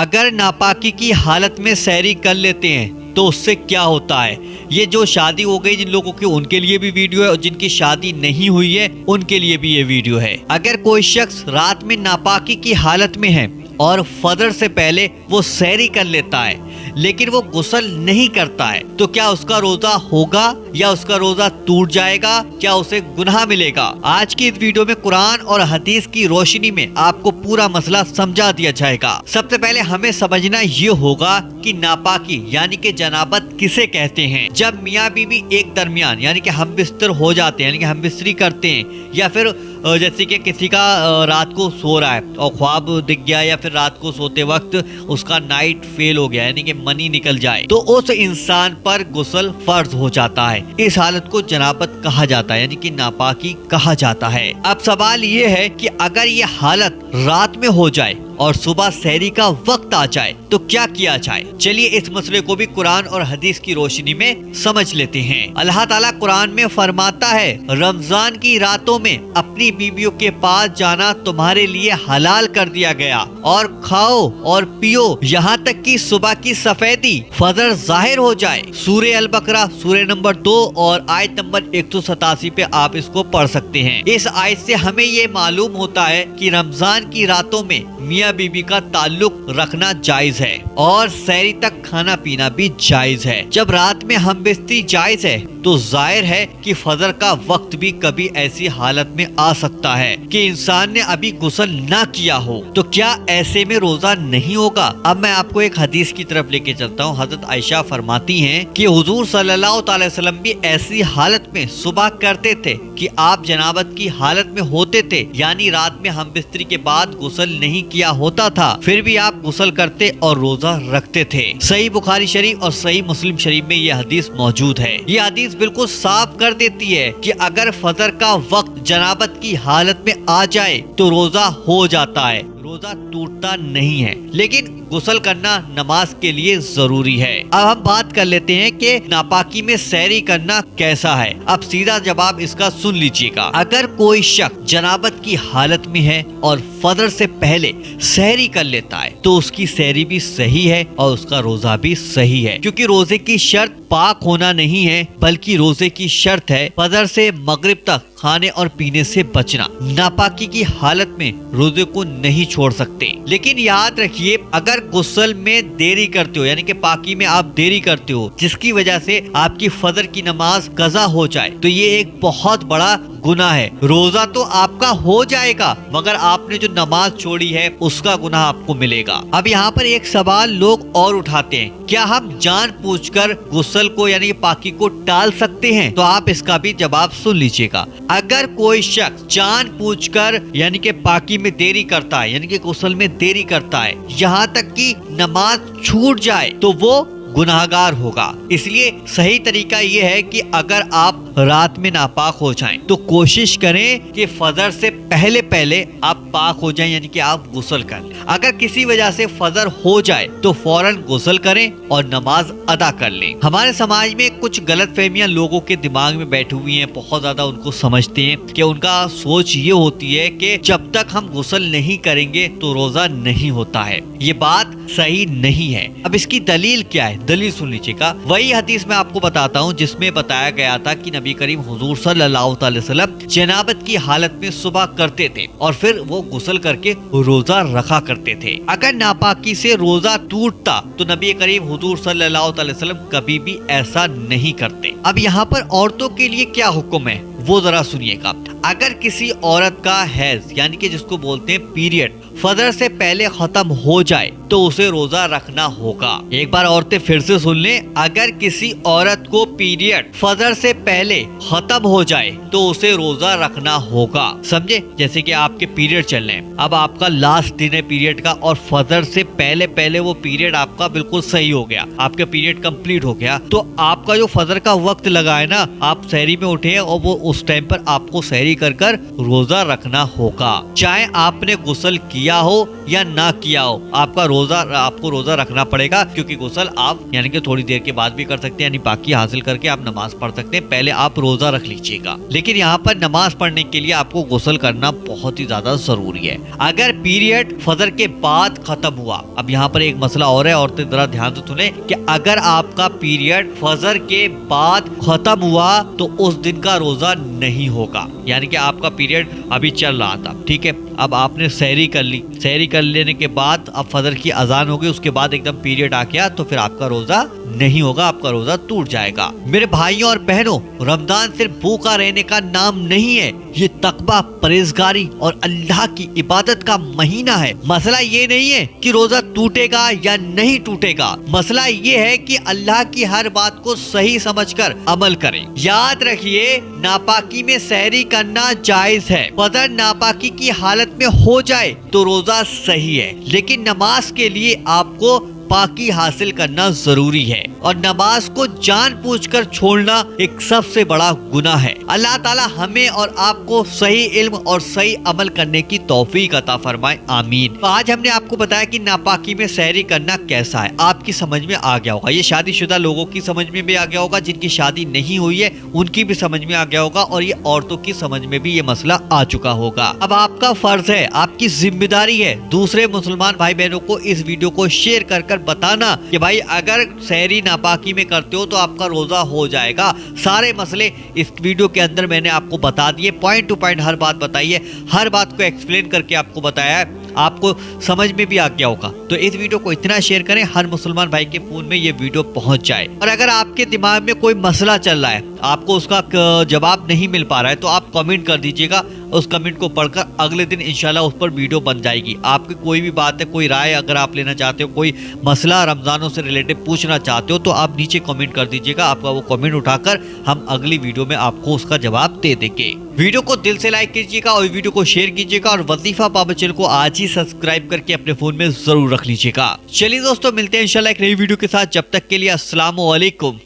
اگر ناپاکی کی حالت میں سحری کر لیتے ہیں تو اس سے کیا ہوتا ہے؟ یہ جو شادی ہو گئی جن لوگوں کی، ان کے لیے بھی ویڈیو ہے، اور جن کی شادی نہیں ہوئی ہے ان کے لیے بھی یہ ویڈیو ہے۔ اگر کوئی شخص رات میں ناپاکی کی حالت میں ہے اور فجر سے پہلے وہ سحری کر لیتا ہے لیکن وہ غسل نہیں کرتا ہے تو کیا اس کا روزہ ہوگا یا اس کا روزہ ٹوٹ جائے گا؟ کیا اسے گناہ ملے گا؟ آج کی اس ویڈیو میں قرآن اور حدیث کی روشنی میں آپ کو پورا مسئلہ سمجھا دیا جائے گا۔ سب سے پہلے ہمیں سمجھنا یہ ہوگا کہ ناپاکی یعنی کہ جنابت کسے کہتے ہیں۔ جب میاں بیوی ایک درمیان یعنی کہ ہم بستر ہو جاتے ہیں، یعنی کہ ہم بستری کرتے ہیں، یا پھر جیسے کہ کسی کا رات کو سو رہا ہے اور خواب دکھ گیا، یا پھر رات کو سوتے وقت اس کا نائٹ فیل ہو گیا یعنی کہ منی نکل جائے، تو اس انسان پر غسل فرض ہو جاتا ہے۔ اس حالت کو جنابت کہا جاتا ہے، یعنی کہ ناپاکی کہا جاتا ہے۔ اب سوال یہ ہے کہ اگر یہ حالت رات میں ہو جائے اور صبح سحری کا وقت آ جائے تو کیا کیا جائے؟ چلیے اس مسئلے کو بھی قرآن اور حدیث کی روشنی میں سمجھ لیتے ہیں۔ اللہ تعالیٰ قرآن میں فرماتا ہے، رمضان کی راتوں میں اپنی بیویوں کے پاس جانا تمہارے لیے حلال کر دیا گیا، اور کھاؤ اور پیو یہاں تک کہ صبح کی سفیدی فجر ظاہر ہو جائے۔ سورہ البقرہ سورہ نمبر 2 اور آیت نمبر 187 پہ آپ اس کو پڑھ سکتے ہیں۔ اس آیت سے ہمیں یہ معلوم ہوتا ہے کہ رمضان کی راتوں میں میاں بیوی کا تعلق رکھنا جائز ہے اور سحری تک کھانا پینا بھی جائز ہے۔ جب رات میں ہم بستری جائز ہے تو ظاہر ہے کہ فجر کا وقت بھی کبھی ایسی حالت میں آ سکتا ہے کہ انسان نے ابھی غسل نہ کیا ہو، تو کیا ایسے میں روزہ نہیں ہوگا؟ اب میں آپ کو ایک حدیث کی طرف لے کے چلتا ہوں۔ حضرت عائشہ فرماتی ہیں کہ حضور صلی اللہ تعالی وسلم بھی ایسی حالت میں صبح کرتے تھے کہ آپ جنابت کی حالت میں ہوتے تھے، یعنی رات میں ہم بستری کے بعد غسل نہیں کیا ہوتا تھا، پھر بھی آپ غسل کرتے اور روزہ رکھتے تھے۔ صحیح بخاری شریف اور صحیح مسلم شریف میں یہ حدیث موجود ہے۔ یہ حدیث بالکل صاف کر دیتی ہے کہ اگر فجر کا وقت جنابت کی حالت میں آ جائے تو روزہ ہو جاتا ہے، روزہ ٹوٹتا نہیں ہے، لیکن غسل کرنا نماز کے لیے ضروری ہے۔ اب ہم بات کر لیتے ہیں کہ ناپاکی میں سحری کرنا کیسا ہے۔ اب سیدھا جواب اس کا سن لیجیے گا۔ اگر کوئی شخص جنابت کی حالت میں ہے اور فجر سے پہلے سحری کر لیتا ہے تو اس کی سحری بھی صحیح ہے اور اس کا روزہ بھی صحیح ہے، کیونکہ روزے کی شرط پاک ہونا نہیں ہے بلکہ روزے کی شرط ہے فجر سے مغرب تک کھانے اور پینے سے بچنا۔ ناپاکی کی حالت میں روزے کو نہیں چھوڑ سکتے، لیکن یاد رکھیے اگر غسل میں دیری کرتے ہو یعنی کہ پاکی میں آپ دیری کرتے ہو جس کی وجہ سے آپ کی فجر کی نماز قضا ہو جائے تو یہ ایک بہت بڑا گناہ ہے۔ روزہ تو آپ کا ہو جائے گا مگر آپ نے جو نماز چھوڑی ہے اس کا گناہ آپ کو ملے گا۔ اب یہاں پر ایک سوال لوگ اور اٹھاتے ہیں، کیا ہم جان بوجھ کر غسل کو یعنی پاکی کو ٹال سکتے ہیں؟ تو آپ اس کا بھی جواب سن لیجیے گا۔ اگر کوئی شخص جان بوجھ کر یعنی کہ پاکی میں دیری کرتا ہے یعنی کہ غسل میں دیری کرتا ہے یہاں تک کہ نماز چھوٹ جائے تو وہ گناہگار ہوگا۔ اس لیے صحیح طریقہ یہ ہے کہ اگر آپ رات میں ناپاک ہو جائیں تو کوشش کریں کہ فجر سے پہلے آپ پاک ہو جائیں یعنی کہ آپ غسل کر لیں۔ اگر کسی وجہ سے فجر ہو جائے تو فوراً غسل کریں اور نماز ادا کر لیں۔ ہمارے سماج میں کچھ غلط فہمیاں لوگوں کے دماغ میں بیٹھی ہوئی ہیں، بہت زیادہ ان کو سمجھتے ہیں کہ ان کا سوچ یہ ہوتی ہے کہ جب تک ہم غسل نہیں کریں گے تو روزہ نہیں ہوتا ہے۔ یہ بات صحیح نہیں ہے۔ اب اس کی دلیل کیا ہے؟ دلیل سن لیجیے گا۔ وہی حدیث میں آپ کو بتاتا ہوں جس میں بتایا گیا تھا کہ نبی کریم حضور صلی اللہ تعالی وسلم جنابت کی حالت میں صبح کرتے تھے اور پھر وہ غسل کر کے روزہ رکھا کرتے تھے۔ اگر ناپاکی سے روزہ ٹوٹتا تو نبی کریم حضور صلی اللہ تعالی وسلم کبھی بھی ایسا نہیں کرتے۔ اب یہاں پر عورتوں کے لیے کیا حکم ہے وہ ذرا سنیے گا۔ اگر کسی عورت کا حیض یعنی کہ جس کو بولتے ہیں پیریڈ فجر سے پہلے ختم ہو جائے تو اسے روزہ رکھنا ہوگا۔ ایک بار عورتیں پھر سے سن لیں، اگر کسی عورت کو پیریڈ فجر سے پہلے ختم ہو جائے تو اسے روزہ رکھنا ہوگا۔ سمجھے؟ جیسے کہ آپ کے پیریڈ چل رہے ہیں، اب آپ کا لاسٹ دن ہے پیریڈ کا اور فجر سے پہلے وہ پیریڈ آپ کا بالکل صحیح ہو گیا، آپ کا پیریڈ کمپلیٹ ہو گیا، تو آپ کا جو فجر کا وقت لگا ہے نا، آپ سحری میں اٹھے اور وہ اس ٹائم پر آپ کو سحری کر روزہ رکھنا ہوگا، چاہے آپ نے غسل کیا ہو یا نہ کیا ہو، آپ کا روزہ آپ کو روزہ رکھنا پڑے گا، کیونکہ غسل آپ یعنی کہ تھوڑی دیر کے بعد بھی کر سکتے ہیں، یعنی باقی حاصل کر کے آپ نماز پڑھ سکتے ہیں، پہلے آپ روزہ رکھ لیجئے گا۔ لیکن یہاں پر نماز پڑھنے کے لیے آپ کو غسل کرنا بہت ہی زیادہ ضروری ہے۔ اگر پیریڈ فجر کے بعد ختم ہوا، اب یہاں پر ایک مسئلہ اور ہے، عورتیں ذرا دھیان سے سنیں کہ اگر آپ کا پیریڈ فجر کے بعد ختم ہوا تو اس دن کا روزہ نہیں ہوگا، یعنی کہ آپ کا پیریڈ ابھی چل رہا تھا، ٹھیک ہے، اب آپ نے سحری کر لی، سحری کر لینے کے بعد اب فجر کی اذان ہوگی، اس کے بعد ایک دم پیریڈ آ گیا تو پھر آپ کا روزہ نہیں ہوگا، آپ کا روزہ ٹوٹ جائے گا۔ میرے بھائیوں اور بہنوں، رمضان صرف بھوکا رہنے کا نام نہیں ہے، یہ تقویٰ، پرہیزگاری اور اللہ کی عبادت کا مہینہ ہے۔ مسئلہ یہ نہیں ہے کہ روزہ ٹوٹے گا یا نہیں ٹوٹے گا، مسئلہ یہ ہے کہ اللہ کی ہر بات کو صحیح سمجھ کر عمل کریں۔ یاد رکھیے، ناپاکی میں سحری کرنا جائز ہے، فجر ناپاکی کی حالت میں ہو جائے تو روزہ صحیح ہے، لیکن نماز کے لیے آپ کو پاکی حاصل کرنا ضروری ہے، اور نماز کو جان بوجھ کر چھوڑنا ایک سب سے بڑا گناہ ہے۔ اللہ تعالی ہمیں اور آپ کو صحیح علم اور صحیح عمل کرنے کی توفیق عطا فرمائے، آمین۔ تو آج ہم نے آپ کو بتایا کہ ناپاکی میں سحری کرنا کیسا ہے، آپ کی سمجھ میں آ گیا ہوگا، یہ شادی شدہ لوگوں کی سمجھ میں بھی آ گیا ہوگا، جن کی شادی نہیں ہوئی ہے ان کی بھی سمجھ میں آ گیا ہوگا، اور یہ عورتوں کی سمجھ میں بھی یہ مسئلہ آ چکا ہوگا۔ اب آپ کا فرض ہے، آپ کی ذمہ داری ہے دوسرے مسلمان بھائی بہنوں کو اس ویڈیو کو شیئر کر کر بتانا کہ بھائی اگر سحری ناپاکی میں کرتے ہو تو آپ کا روزہ ہو جائے گا۔ سارے مسئلے اس ویڈیو کے اندر میں نے آپ کو بتا دیے، پوائنٹ ٹو پوائنٹ ہر بات بتائی ہے، ہر بات کو ایکسپلین کر کے آپ کو بتایا ہے، آپ کو سمجھ میں بھی آ گیا ہوگا۔ تو اس ویڈیو کو اتنا شیئر کریں ہر مسلمان بھائی کے فون میں یہ ویڈیو پہنچ جائے، اور اگر آپ کے دماغ میں کوئی مسئلہ چل رہا ہے، آپ کو اس کا جواب نہیں مل پا رہا ہے، تو آپ کمنٹ کر دیجئے گا، اس کمنٹ کو پڑھ کر اگلے دن انشاءاللہ اس پر ویڈیو بن جائے گی۔ آپ کی کوئی بھی بات ہے، کوئی رائے اگر آپ لینا چاہتے ہو، کوئی مسئلہ رمضانوں سے ریلیٹڈ پوچھنا چاہتے ہو، تو آپ نیچے کمنٹ کر دیجئے گا، آپ کا وہ کمنٹ اٹھا کر ہم اگلی ویڈیو میں آپ کو اس کا جواب دے دیں گے۔ ویڈیو کو دل سے لائک کیجئے گا اور ویڈیو کو شیئر کیجئے گا، اور وظیفہ بابا چینل کو آج ہی سبسکرائب کر کے اپنے فون میں ضرور رکھ لیجئے گا۔ چلیے دوستو، ملتے ہیں انشاءاللہ ایک نئی ویڈیو کے ساتھ، جب تک کے لیے السلام علیکم۔